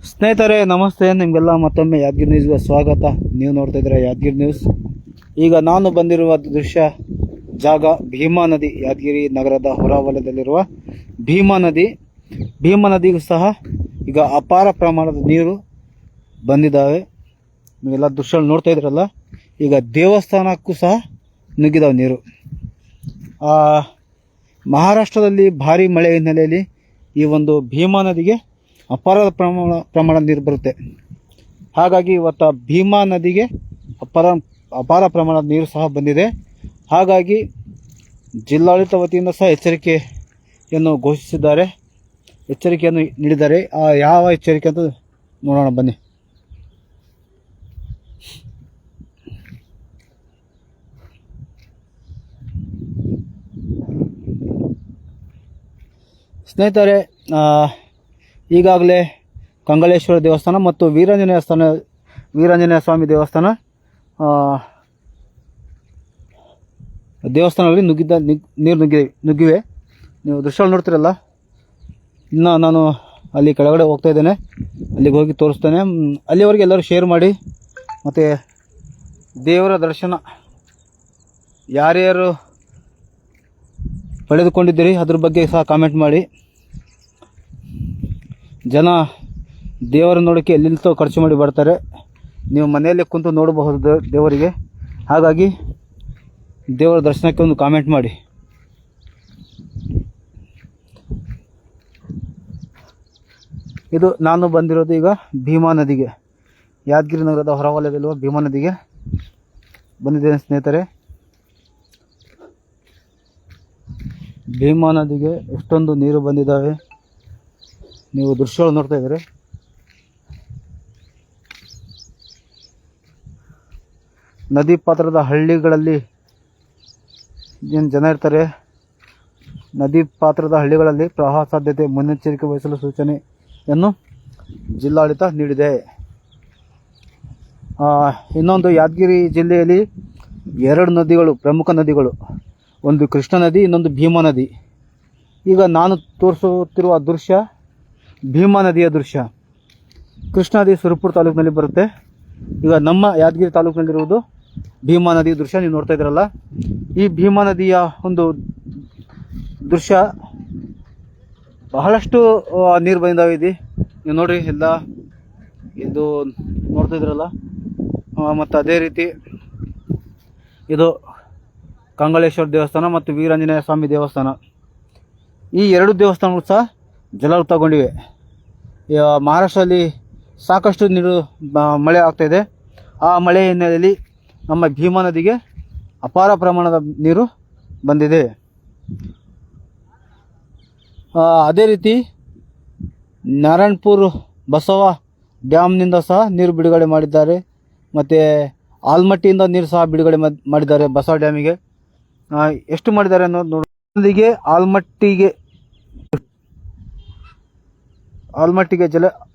ಸ್ನೇಹಿತರೆ ನಮಸ್ತೆ, ನಿಮಗೆಲ್ಲ ಮತ್ತೊಮ್ಮೆ ಯಾದಗಿರಿ ನ್ಯೂಸ್ಗೆ ಸ್ವಾಗತ. ನೀವು ನೋಡ್ತಾ ಇದ್ದೀರಾ ಯಾದಗಿರಿ ನ್ಯೂಸ್. ಈಗ ನಾನು ಬಂದಿರುವ ದೃಶ್ಯ ಜಾಗ ಭೀಮಾ ನದಿ, ಯಾದಗಿರಿ ನಗರದ ಹೊರವಲಯದಲ್ಲಿರುವ ಭೀಮಾ ನದಿಗೂ ಸಹ ಈಗ ಅಪಾರ ಪ್ರಮಾಣದ ನೀರು ಬಂದಿದ್ದಾವೆ. ನೀವೆಲ್ಲ ದೃಶ್ಯ ನೋಡ್ತಾ ಇದ್ರಲ್ಲ, ಈಗ ದೇವಸ್ಥಾನಕ್ಕೂ ಸಹ ನುಗ್ಗಿದಾವೆ ನೀರು. ಮಹಾರಾಷ್ಟ್ರದಲ್ಲಿ ಭಾರಿ ಮಳೆ ಹಿನ್ನೆಲೆಯಲ್ಲಿ ಈ ಒಂದು ಭೀಮಾ ನದಿಗೆ ಅಪಾರ ಪ್ರಮಾಣ ನೀರು ಬರುತ್ತೆ. ಹಾಗಾಗಿ ಇವತ್ತು ಭೀಮಾ ನದಿಗೆ ಅಪಾರ ಪ್ರಮಾಣದ ನೀರು ಸಹ ಬಂದಿದೆ. ಹಾಗಾಗಿ ಜಿಲ್ಲಾಡಳಿತ ವತಿಯಿಂದ ಸಹ ಎಚ್ಚರಿಕೆಯನ್ನು ಘೋಷಿಸಿದ್ದಾರೆ, ಎಚ್ಚರಿಕೆಯನ್ನು ನೀಡಿದ್ದಾರೆ. ಯಾವ ಎಚ್ಚರಿಕೆ ಅಂತ ನೋಡೋಣ ಬನ್ನಿ. ಸ್ನೇಹಿತರೆ, ಈಗಾಗಲೇ ಕಂಗಳೇಶ್ವರ ದೇವಸ್ಥಾನ ಮತ್ತು ವೀರಾಂಜನೇಯ ಸ್ವಾಮಿ ದೇವಸ್ಥಾನಗಳಲ್ಲಿ ನೀರು ನುಗ್ಗಿವೆ. ನೀವು ದೃಶ್ಯ ನೋಡ್ತಿರಲ್ಲ. ಇನ್ನು ನಾನು ಅಲ್ಲಿ ಕೆಳಗಡೆ ಹೋಗ್ತಾ ಇದ್ದೇನೆ, ಅಲ್ಲಿಗೆ ಹೋಗಿ ತೋರಿಸ್ತೇನೆ. ಅಲ್ಲಿವರೆಗೆ ಎಲ್ಲರೂ ಶೇರ್ ಮಾಡಿ, ಮತ್ತು ದೇವರ ದರ್ಶನ ಯಾರ್ಯಾರು ಪಡೆದುಕೊಂಡಿದ್ದೀರಿ ಅದ್ರ ಬಗ್ಗೆ ಸಹ ಕಾಮೆಂಟ್ ಮಾಡಿ. ಜನ ದೇವರ ನೋಡೋಕ್ಕೆ ಎಲ್ಲಿಂತೋ ಖರ್ಚು ಮಾಡಿ ಬರ್ತಾರೆ. ನೀವು ಮನೆಯಲ್ಲೇ ಕುಂತು ನೋಡಬಹುದು ದೇವರಿಗೆ. ಹಾಗಾಗಿ ದೇವರ ದರ್ಶನಕ್ಕೆ ಒಂದು ಕಾಮೆಂಟ್ ಮಾಡಿ. ಇದು ನಾನು ಬಂದಿರೋದು ಈಗ ಭೀಮಾ ನದಿಗೆ, ಯಾದಗಿರಿ ನಗರದ ಹೊರವಲಯದಲ್ಲಿರುವ ಭೀಮಾ ನದಿಗೆ ಬಂದಿದ್ದೇನೆ ಸ್ನೇಹಿತರೆ. ಭೀಮಾ ನದಿಗೆ ಎಷ್ಟೊಂದು ನೀರು ಬಂದಿದ್ದಾವೆ, ನೀವು ದೃಶ್ಯಗಳು ನೋಡ್ತಾ ಇದ್ದೀರಿ. ನದಿ ಪಾತ್ರದ ಹಳ್ಳಿಗಳಲ್ಲಿ ಏನು ಜನ ಇರ್ತಾರೆ, ನದಿ ಪಾತ್ರದ ಹಳ್ಳಿಗಳಲ್ಲಿ ಪ್ರವಾಹ ಸಾಧ್ಯತೆ ಮುನ್ನೆಚ್ಚರಿಕೆ ವಹಿಸಲು ಸೂಚನೆಯನ್ನು ಜಿಲ್ಲಾಡಳಿತ ನೀಡಿದೆ. ಇನ್ನೊಂದು, ಯಾದಗಿರಿ ಜಿಲ್ಲೆಯಲ್ಲಿ 2 ನದಿಗಳು, ಪ್ರಮುಖ ನದಿಗಳು, ಒಂದು ಕೃಷ್ಣ ನದಿ, ಇನ್ನೊಂದು ಭೀಮಾ ನದಿ. ಈಗ ನಾನು ತೋರಿಸುತ್ತಿರುವ ದೃಶ್ಯ ಭೀಮಾ ನದಿಯ ದೃಶ್ಯ. ಕೃಷ್ಣ ನದಿ ಸುರಪುರ ತಾಲೂಕಿನಲ್ಲಿ ಬರುತ್ತೆ. ಈಗ ನಮ್ಮ ಯಾದಗಿರಿ ತಾಲೂಕಿನಲ್ಲಿರುವುದು ಭೀಮಾ ನದಿ ದೃಶ್ಯ ನೀವು ನೋಡ್ತಾ ಇದ್ದೀರಲ್ಲ. ಈ ಭೀಮಾ ನದಿಯ ಒಂದು ದೃಶ್ಯ ಬಹಳಷ್ಟು ನೀರು ಬಂದಿದ್ದಾವೆ. ನೀವು ನೋಡ್ರಿ, ಎಲ್ಲ ಇದು ನೋಡ್ತಾ ಇದ್ದೀರಲ್ಲ. ಮತ್ತು ಅದೇ ರೀತಿ ಇದು ಕಂಗಳೇಶ್ವರ ದೇವಸ್ಥಾನ ಮತ್ತು ವೀರಾಂಜನೇಯ ಸ್ವಾಮಿ ದೇವಸ್ಥಾನ, ಈ 2 ದೇವಸ್ಥಾನಗಳು ಸಹ ಜಲಾವೃತಗೊಂಡಿವೆ. ಮಹಾರಾಷ್ಟ್ರದಲ್ಲಿ ಸಾಕಷ್ಟು ನೀರು ಮಳೆ ಆಗ್ತಾಯಿದೆ. ಆ ಮಳೆ ಹಿನ್ನೆಲೆಯಲ್ಲಿ ನಮ್ಮ ಭೀಮಾ ನದಿಗೆ ಅಪಾರ ಪ್ರಮಾಣದ ನೀರು ಬಂದಿದೆ. ಅದೇ ರೀತಿ ನಾರಾಯಣಪುರ ಬಸವ ಡ್ಯಾಮ್ನಿಂದ ಸಹ ನೀರು ಬಿಡುಗಡೆ ಮಾಡಿದ್ದಾರೆ, ಮತ್ತು ಆಲ್ಮಟ್ಟಿಯಿಂದ ನೀರು ಸಹ ಬಿಡುಗಡೆ ಮಾಡಿದ್ದಾರೆ ಬಸವ ಡ್ಯಾಮಿಗೆ. ಎಷ್ಟು ಮಾಡಿದ್ದಾರೆ ಅನ್ನೋದು ನೋಡಿ.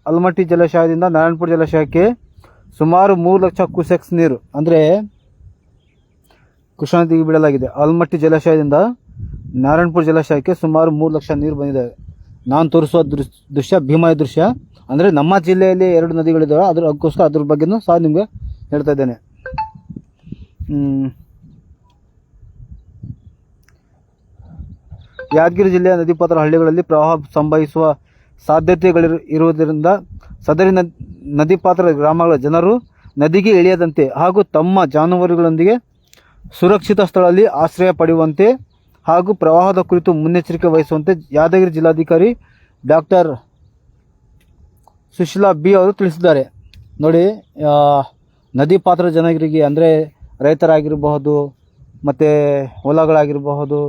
ಆಲ್ಮಟ್ಟಿ ಜಲಾಶಯದಿಂದ ನಾರಾಯಣಪುರ ಜಲಾಶಯಕ್ಕೆ ಸುಮಾರು 3 ಲಕ್ಷ ಕ್ಯೂಸೆಕ್ಸ್ ನೀರು, ಅಂದರೆ ಕೃಷ್ಣಾ ನದಿಗೆ ಬಿಡಲಾಗಿದೆ. ಆಲ್ಮಟ್ಟಿ ಜಲಾಶಯದಿಂದ ನಾರಾಯಣಪುರ ಜಲಾಶಯಕ್ಕೆ ಸುಮಾರು 3 ಲಕ್ಷ ನೀರು ಬಂದಿದ್ದಾವೆ. ನಾನು ತೋರಿಸುವ ದೃಶ್ಯ ಭೀಮಾ ದೃಶ್ಯ, ಅಂದರೆ ನಮ್ಮ ಜಿಲ್ಲೆಯಲ್ಲಿ 2 ನದಿಗಳಿದ್ದಾವೆ, ಅದಕ್ಕೋಸ್ಕರ ಅದ್ರ ಬಗ್ಗೆನೂ ಸಹ ನಿಮಗೆ ಹೇಳ್ತಾ ಇದ್ದೇನೆ. ಯಾದಗಿರಿ ಜಿಲ್ಲೆಯ ನದಿಪಾತ್ರ ಹಳ್ಳಿಗಳಲ್ಲಿ ಪ್ರವಾಹ ಸಂಭವಿಸುವ ಸಾಧ್ಯತೆಗಳಿರುವುದರಿಂದ ಸದರಿ ನದಿಪಾತ್ರ ಗ್ರಾಮಗಳ ಜನರು ನದಿಗೆ ಇಳಿಯದಂತೆ ಹಾಗೂ ತಮ್ಮ ಜಾನುವಾರುಗಳೊಂದಿಗೆ ಸುರಕ್ಷಿತ ಸ್ಥಳದಲ್ಲಿ ಆಶ್ರಯ ಪಡೆಯುವಂತೆ ಹಾಗೂ ಪ್ರವಾಹದ ಕುರಿತು ಮುನ್ನೆಚ್ಚರಿಕೆ ವಹಿಸುವಂತೆ ಯಾದಗಿರಿ ಜಿಲ್ಲಾಧಿಕಾರಿ ಡಾಕ್ಟರ್ ಸುಶೀಲಾ ಬಿ ಅವರು ತಿಳಿಸಿದ್ದಾರೆ. ನೋಡಿ, ನದಿ ಪಾತ್ರ ಜನರಿಗೆ, ಅಂದರೆ ರೈತರಾಗಿರಬಹುದು, ಮತ್ತು ಹೊಲಗಳಾಗಿರಬಹುದು,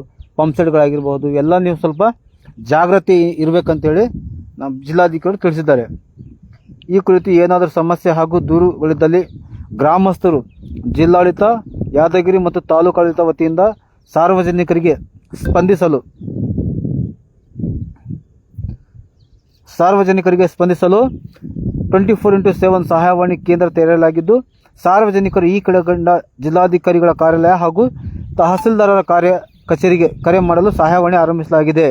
ಪಂಪ್ಸೆಟ್ಗಳಾಗಿರ್ಬೋದು, ಎಲ್ಲ ನೀವು ಸ್ವಲ್ಪ ಜಾಗೃತಿ ಇರಬೇಕಂತೇಳಿ ನಮ್ಮ ಜಿಲ್ಲಾಧಿಕಾರಿ ತಿಳಿಸಿದ್ದಾರೆ. ಈ ಕುರಿತು ಏನಾದರೂ ಸಮಸ್ಯೆ ಹಾಗೂ ದೂರುಗಳಿದ್ದಲ್ಲಿ ಗ್ರಾಮಸ್ಥರು ಜಿಲ್ಲಾಡಳಿತ, ಯಾದಗಿರಿ ಮತ್ತು ತಾಲೂಕಾಡಳಿತ ವತಿಯಿಂದ ಸಾರ್ವಜನಿಕರಿಗೆ ಸ್ಪಂದಿಸಲು 24x7 ಸಹಾಯವಾಣಿ ಕೇಂದ್ರ ತೆರೆಯಲಾಗಿದ್ದು, ಸಾರ್ವಜನಿಕರು ಈ ಕೆಳಕಂಡ ಜಿಲ್ಲಾಧಿಕಾರಿಗಳ ಕಾರ್ಯಾಲಯ ಹಾಗೂ ತಹಸೀಲ್ದಾರರ ಕಚೇರಿಗೆ ಕರೆ ಮಾಡಲು ಸಹಾಯವಾಣಿ ಆರಂಭಿಸಲಾಗಿದೆ.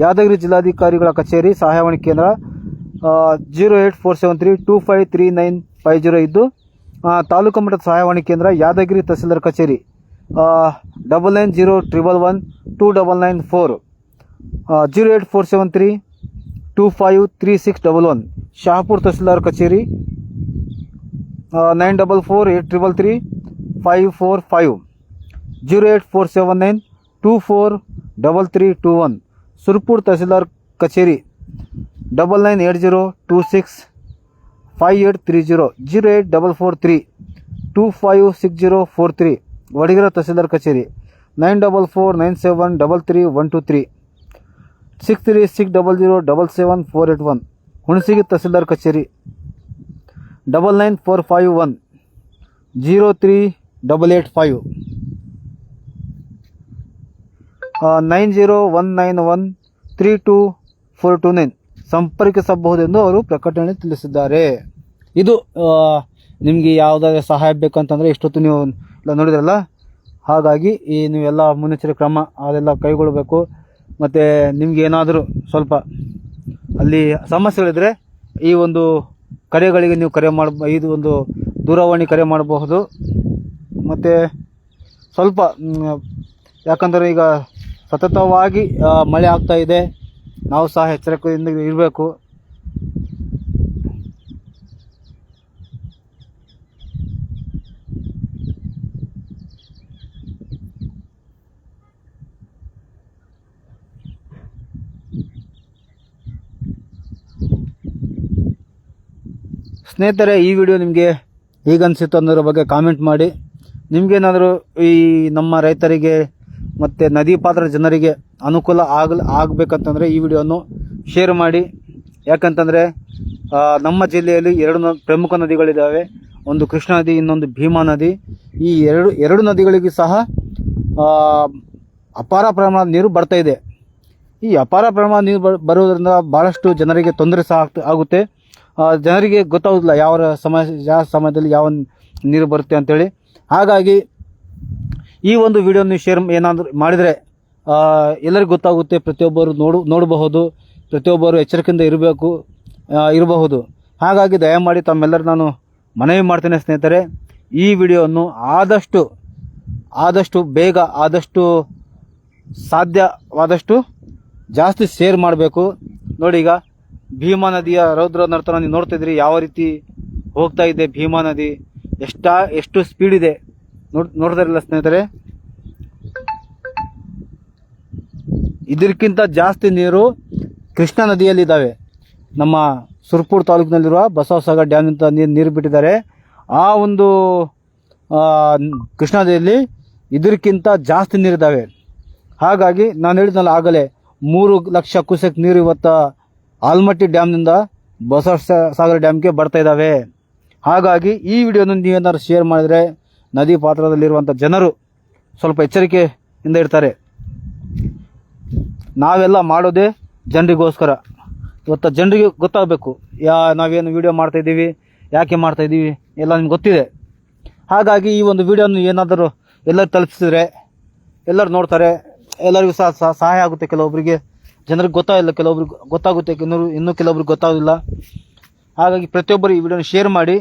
ಯಾದಗಿರಿ ಜಿಲ್ಲಾಧಿಕಾರಿಗಳ ಕಚೇರಿ ಸಹಾಯವಾಣಿ ಕೇಂದ್ರ 08473253950 ಇದ್ದು ತಾಲೂಕು ಮಟ್ಟದ ಸಹಾಯವಾಣಿ ಕೇಂದ್ರ ಯಾದಗಿರಿ ತಹಸೀಲ್ದಾರ್ ಕಚೇರಿ 9901112994 08473253611 ಶಹಾಪುರ್ ತಹಸೀಲ್ದಾರ್ ಕಚೇರಿ 9448333545 08479243321 ಸುರ್ಪುರ್ ತಹಸೀಲ್ದಾರ್ ಕಚೇರಿ 9980265830 08443256043 ವಡಗರ ತಹಸೀಲ್ದಾರ್ ಕಚೇರಿ 9449733123 6360077481 ಹುಣಸಿಗಿ ತಹಸೀಲ್ದಾರ್ ಕಚೇರಿ 9945103885 9019132429 ಸಂಪರ್ಕಿಸಬಹುದೆಂದು ಅವರು ಪ್ರಕಟಣೆ ತಿಳಿಸಿದ್ದಾರೆ. ಇದು ನಿಮಗೆ ಯಾವುದಾದ್ರೂ ಸಹಾಯ ಬೇಕಂತಂದರೆ ಇಷ್ಟೊತ್ತು ನೀವು ನೋಡಿದ್ರಲ್ಲ, ಹಾಗಾಗಿ ನೀವೆಲ್ಲ ಮುನ್ನೆಚ್ಚರಿಕೆ ಕ್ರಮ ಅದೆಲ್ಲ ಕೈಗೊಳ್ಳಬೇಕು. ಮತ್ತು ನಿಮ್ಗೆ ಏನಾದರೂ ಸ್ವಲ್ಪ ಅಲ್ಲಿ ಸಮಸ್ಯೆಗಳಿದ್ದರೆ ಈ ಒಂದು ಕರೆಗಳಿಗೆ ನೀವು ಕರೆ ಇದು ಒಂದು ದೂರವಾಣಿ ಕರೆ ಮಾಡಬಹುದು. ಮತ್ತು ಸ್ವಲ್ಪ ಯಾಕಂದರೆ ಈಗ ಸತತವಾಗಿ ಮಳೆ ಆಗ್ತಾ ಇದೆ, ನಾವು ಸಹ ಎಚ್ಚರಿಕೆಯಿಂದ ಇರಬೇಕು. ಸ್ನೇಹಿತರೆ, ಈ ವಿಡಿಯೋ ನಿಮಗೆ ಹೇಗನ್ಸಿತ್ತು ಅನ್ನೋದ್ರ ಬಗ್ಗೆ ಕಾಮೆಂಟ್ ಮಾಡಿ. ನಿಮಗೇನಾದರೂ ಈ ನಮ್ಮ ರೈತರಿಗೆ ಮತ್ತು ನದಿ ಪಾತ್ರದ ಜನರಿಗೆ ಅನುಕೂಲ ಆಗಬೇಕಂತಂದರೆ ಈ ವಿಡಿಯೋವನ್ನು ಶೇರ್ ಮಾಡಿ. ಯಾಕಂತಂದರೆ ನಮ್ಮ ಜಿಲ್ಲೆಯಲ್ಲಿ ಪ್ರಮುಖ ನದಿಗಳಿದ್ದಾವೆ. ಒಂದು ಕೃಷ್ಣಾ ನದಿ, ಇನ್ನೊಂದು ಭೀಮಾ ನದಿ. ಈ ಎರಡು ನದಿಗಳಿಗೂ ಸಹ ಅಪಾರ ಪ್ರಮಾಣದ ನೀರು ಬರ್ತಾ ಇದೆ. ಈ ಅಪಾರ ಪ್ರಮಾಣದ ನೀರು ಬರುವುದರಿಂದ ಭಾಳಷ್ಟು ಜನರಿಗೆ ತೊಂದರೆ ಸಹ ಆಗುತ್ತೆ. ಜನರಿಗೆ ಗೊತ್ತಾಗೋದಿಲ್ಲ ಯಾವ ಸಮಯದಲ್ಲಿ ಯಾವ ನೀರು ಬರುತ್ತೆ ಅಂತೇಳಿ. ಹಾಗಾಗಿ ಈ ಒಂದು ವಿಡಿಯೋನ ಶೇರ್ ಏನಾದರೂ ಮಾಡಿದರೆ ಎಲ್ಲರಿಗೂ ಗೊತ್ತಾಗುತ್ತೆ. ಪ್ರತಿಯೊಬ್ಬರು ನೋಡಬಹುದು, ಪ್ರತಿಯೊಬ್ಬರು ಎಚ್ಚರಿಕೆಯಿಂದ ಇರಬಹುದು. ಹಾಗಾಗಿ ದಯಮಾಡಿ ತಮ್ಮೆಲ್ಲರೂ ನಾನು ಮನವಿ ಮಾಡ್ತೇನೆ ಸ್ನೇಹಿತರೆ, ಈ ವಿಡಿಯೋವನ್ನು ಆದಷ್ಟು ಬೇಗ, ಆದಷ್ಟು ಸಾಧ್ಯವಾದಷ್ಟು ಜಾಸ್ತಿ ಶೇರ್ ಮಾಡಬೇಕು. ನೋಡಿ, ಈಗ ಭೀಮಾ ನದಿಯ ರೌದ್ರ ನರ್ತನ ನೀವು ನೋಡ್ತಿದ್ರಿ, ಯಾವ ರೀತಿ ಹೋಗ್ತಾ ಇದೆ ಭೀಮಾ ನದಿ, ಎಷ್ಟು ಸ್ಪೀಡ್ ಇದೆ ನೋಡ್ತಾರಿಲ್ಲ ಸ್ನೇಹಿತರೆ. ಇದಕ್ಕಿಂತ ಜಾಸ್ತಿ ನೀರು ಕೃಷ್ಣಾ ನದಿಯಲ್ಲಿದ್ದಾವೆ. ನಮ್ಮ ಸುರ್ಪುರ್ ತಾಲೂಕಿನಲ್ಲಿರುವ ಬಸವಸಾಗರ್ ಡ್ಯಾಮ್ನಿಂದ ನೀರು ಬಿಟ್ಟಿದ್ದಾರೆ. ಆ ಒಂದು ಕೃಷ್ಣಾ ನದಿಯಲ್ಲಿ ಇದಕ್ಕಿಂತ ಜಾಸ್ತಿ ನೀರಿದ್ದಾವೆ. ಹಾಗಾಗಿ ನಾನು ಹೇಳಿದ್ನಲ್ಲ ಆಗಲೇ, 3 ಲಕ್ಷ ಕ್ಯೂಸೆಕ್ ನೀರು ಇವತ್ತು ಆಲ್ಮಟ್ಟಿ ಡ್ಯಾಮ್ನಿಂದ ಬಸವಸಾಗರ್ ಡ್ಯಾಮ್ಗೆ ಬರ್ತಾ ಇದ್ದಾವೆ. ಹಾಗಾಗಿ ಈ ವಿಡಿಯೋನ ನೀವೇನಾದ್ರು ಶೇರ್ ಮಾಡಿದರೆ ನದಿ ಪಾತ್ರದಲ್ಲಿರುವಂಥ ಜನರು ಸ್ವಲ್ಪ ಎಚ್ಚರಿಕೆಯಿಂದ ಇರ್ತಾರೆ. ನಾವೆಲ್ಲ ಮಾಡೋದೇ ಜನರಿಗೋಸ್ಕರ. ಇವತ್ತು ಜನರಿಗೆ ಗೊತ್ತಾಗಬೇಕು ನಾವೇನು ವಿಡಿಯೋ ಮಾಡ್ತಾಯಿದ್ದೀವಿ, ಯಾಕೆ ಮಾಡ್ತಾಯಿದ್ದೀವಿ ಎಲ್ಲ ನಿಮ್ಗೆ ಗೊತ್ತಿದೆ. ಹಾಗಾಗಿ ಈ ಒಂದು ವಿಡಿಯೋನ ಏನಾದರೂ ಎಲ್ಲರೂ ತಲುಪಿಸಿದ್ರೆ ಎಲ್ಲರೂ ನೋಡ್ತಾರೆ, ಎಲ್ಲರಿಗೂ ಸಹ ಸಹಾಯ ಆಗುತ್ತೆ. ಕೆಲವೊಬ್ಬರಿಗೆ ಜನರಿಗೆ ಗೊತ್ತಾಗಿಲ್ಲ, ಕೆಲವೊಬ್ರಿಗೆ ಗೊತ್ತಾಗುತ್ತೆ, ಇನ್ನೂ ಕೆಲವೊಬ್ರಿಗೆ ಗೊತ್ತಾಗೋದಿಲ್ಲ. ಹಾಗಾಗಿ ಪ್ರತಿಯೊಬ್ಬರು ಈ ವಿಡಿಯೋನ ಶೇರ್ ಮಾಡಿ.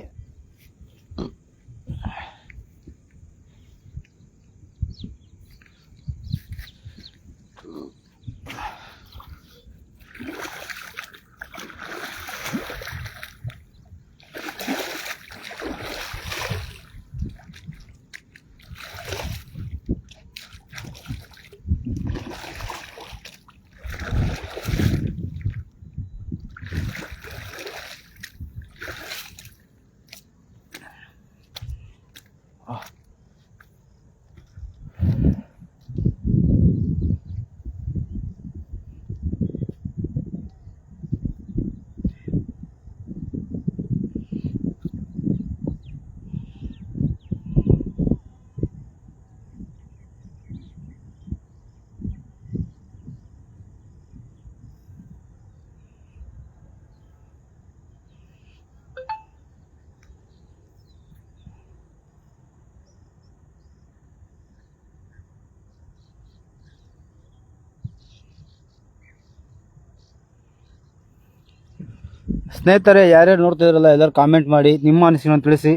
ಸ್ನೇಹಿತರೆ, ಯಾರ್ಯಾರು ನೋಡ್ತಿದ್ರಲ್ಲ ಎಲ್ಲರೂ ಕಾಮೆಂಟ್ ಮಾಡಿ ನಿಮ್ಮ ಅನಿಸಿಕೆಯನ್ನು ತಿಳಿಸಿ.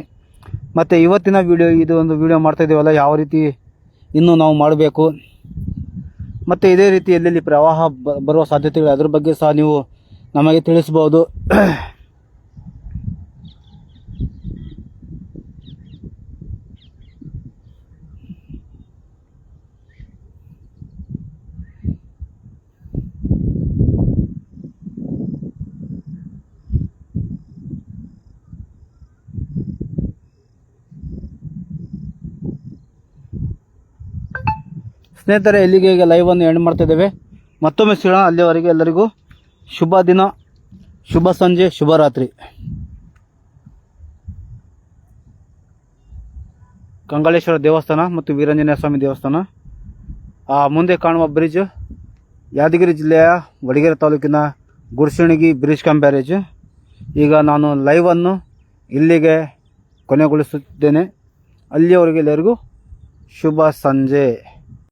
ಮತ್ತು ಇವತ್ತಿನ ವಿಡಿಯೋ, ಇದು ಒಂದು ವಿಡಿಯೋ ಮಾಡ್ತಾಯಿದ್ದೀವಲ್ಲ, ಯಾವ ರೀತಿ ಇನ್ನೂ ನಾವು ಮಾಡಬೇಕು, ಮತ್ತು ಇದೇ ರೀತಿ ಎಲ್ಲೆಲ್ಲಿ ಪ್ರವಾಹ ಬರುವ ಸಾಧ್ಯತೆಗಳು ಅದ್ರ ಬಗ್ಗೆ ಸಹ ನೀವು ನಮಗೆ ತಿಳಿಸ್ಬೋದು. ಸ್ನೇಹಿತರೆ, ಇಲ್ಲಿಗೆ ಈಗ ಲೈವನ್ನು ಎಂಡ್ ಮಾಡ್ತಾಯಿದ್ದೇವೆ. ಮತ್ತೊಮ್ಮೆ ಸಿಗೋಣ. ಅಲ್ಲಿವರೆಗೆ ಎಲ್ಲರಿಗೂ ಶುಭ ದಿನ, ಶುಭ ಸಂಜೆ, ಶುಭರಾತ್ರಿ. ಕಂಗಾಳೇಶ್ವರ ದೇವಸ್ಥಾನ ಮತ್ತು ವೀರಾಂಜನೇಯ ಸ್ವಾಮಿ ದೇವಸ್ಥಾನ, ಆ ಮುಂದೆ ಕಾಣುವ ಬ್ರಿಡ್ಜ್ ಯಾದಗಿರಿ ಜಿಲ್ಲೆಯ ವಡಗೇರಿ ತಾಲೂಕಿನ ಗುರ್ಸಿಣಗಿ ಬ್ರಿಡ್ಜ್ ಕಮ್ ಬ್ಯಾರೇಜ್. ಈಗ ನಾನು ಲೈವನ್ನು ಇಲ್ಲಿಗೆ ಕೊನೆಗೊಳಿಸುತ್ತೇನೆ. ಅಲ್ಲಿಯವರೆಗೆ ಎಲ್ಲರಿಗೂ ಶುಭ ಸಂಜೆ.